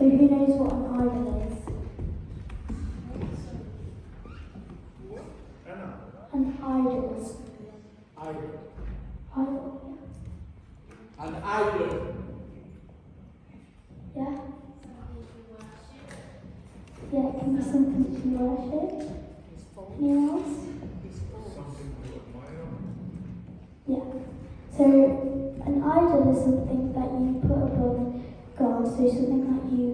So who knows what an idol is? An idol is Idol. idol, An idol. yeah. Yeah, it can be something that you worship. Anyone else? Something to admire. Yeah. So an idol is something that you put above God, so something that you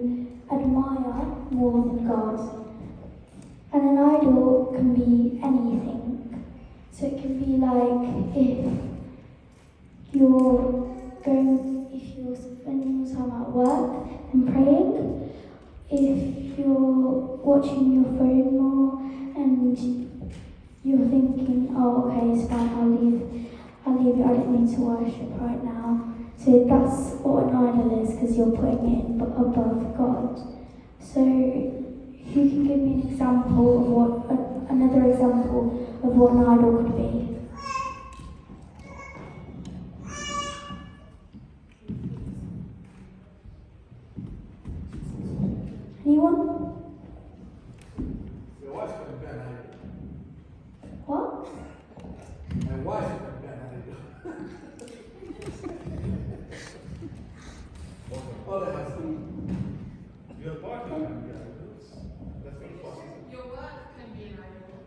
admire more than God. And an idol can be anything. So it can be like if you're spending your time at work and praying, if you're watching your phone more and you're thinking, oh okay, it's fine, I'll leave it, I don't need to worship right now. So that's what an idol is, because you're putting it above God. So who can give me an example of another example of what an idol could be? Anyone? Your wife can be an idol. What? My wife can be an idol. All I have to Your partner can be idols. That's not possible. Your work can be an idol.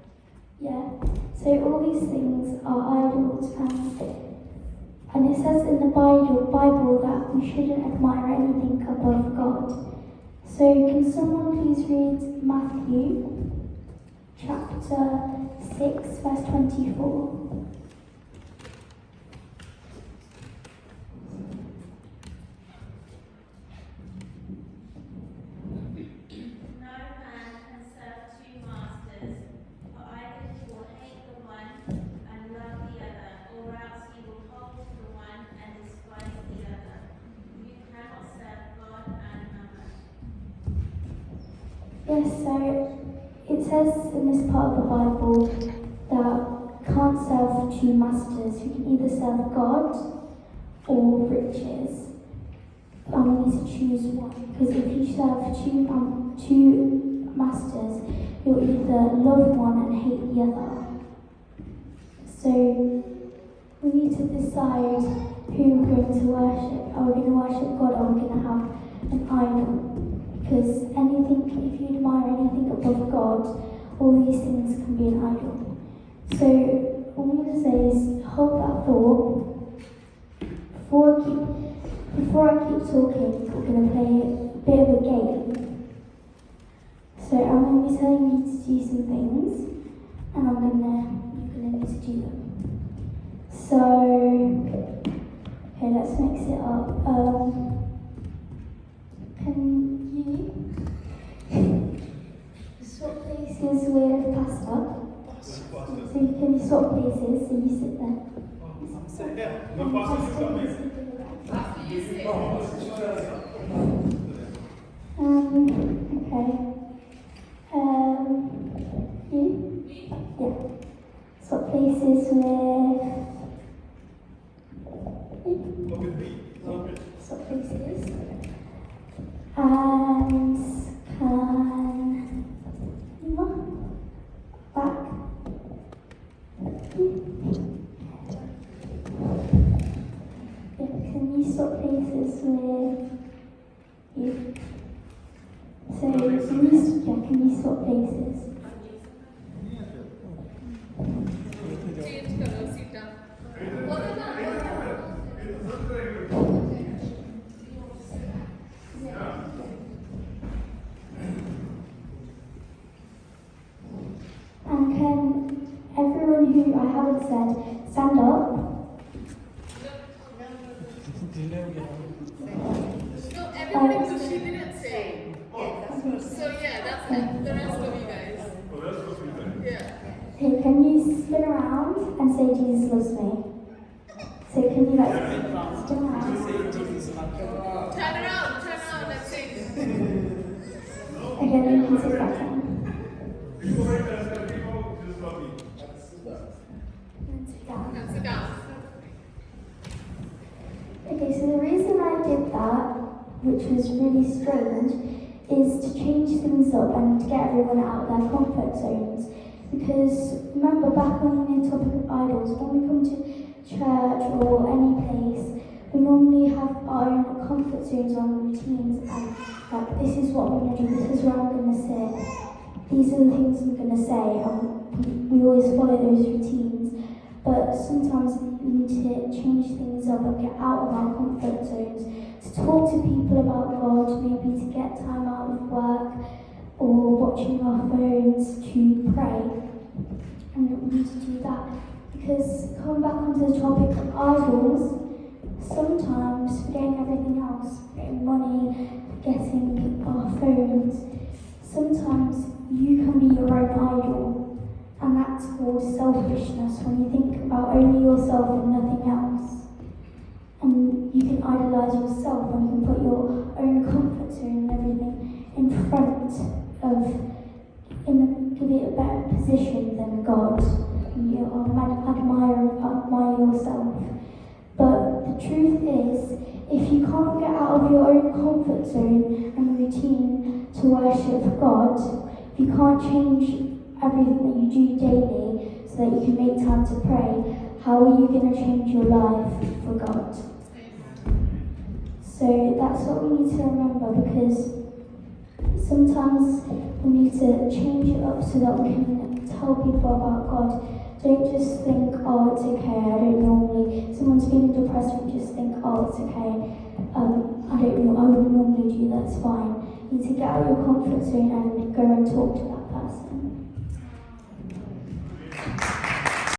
Yeah. So all these things are idols, and it says in the Bible that we shouldn't admire anything above God. So can someone please read Matthew chapter 6 verse 24? No man can serve two masters, for either he will hate the one and love the other, or else he will hold to the one and despise the other. You cannot serve God and mammon. Yes, so it says in this part of the Bible that you can't serve two masters. You can either serve God or riches. We need to choose one, because if you serve two masters, you'll either love one and hate the other. So we need to decide who we're going to worship. Are we going to worship God, or are we going to have an idol? Because if you admire anything above God, all these things can be an idol. So what I'm going to say is hold that thought. Before I keep talking, we're going to play a bit of a game. So I'm going to be telling you to do some things, and you're going to need to do them. So, okay, let's mix it up. Can you swap places with pasta? So can you swap places? So you sit there. No pasta, you come here. Okay. You? Yeah. Swap places with. Swap places. And back. Yeah, can you swap places with you? So can you swap places? Change color, sit down. And can everyone who I haven't said stand up? No, everybody who she didn't say. So yeah, that's it. The rest of you guys. Oh, that's what we think. Yeah. Okay, can you spin around and say Jesus loves me? So can you spin around? Turn around and say it. Okay, then you can sit back down. People right there, tell people just love me. And sit down. And sit down. Okay, so the reason I did that which was really strange, is to change things up and to get everyone out of their comfort zones. Because remember, back on the topic of idols, when we come to church or any place, we normally have our own comfort zones, our own routines, and like, this is what I'm going to do, this is where I'm going to sit, these are the things I'm going to say, and we always follow those routines. But sometimes we need to change things up and get out of our comfort zones, to talk to people about God, maybe to get time out of work or watching our phones to pray. And we need to do that because, coming back onto the topic of idols, sometimes forgetting everything else, forgetting money, forgetting our phones, sometimes you can be your own idol, and that's called selfishness, when you think about only yourself and nothing else. And you can idolize yourself, and you can put your own comfort zone and everything in front of, give it a better position than God. And you admire yourself. But the truth is, if you can't get out of your own comfort zone and routine to worship God, if you can't change everything that you do daily so that you can make time to pray, how are you going to change your life for God? So that's what we need to remember, because sometimes we need to change it up so that we can tell people about God. Don't just think, oh, it's okay, I don't normally, someone's feeling depressed, and just think, oh, it's okay, I don't know, I would normally do that, it's fine. You need to get out of your comfort zone and go and talk to that person.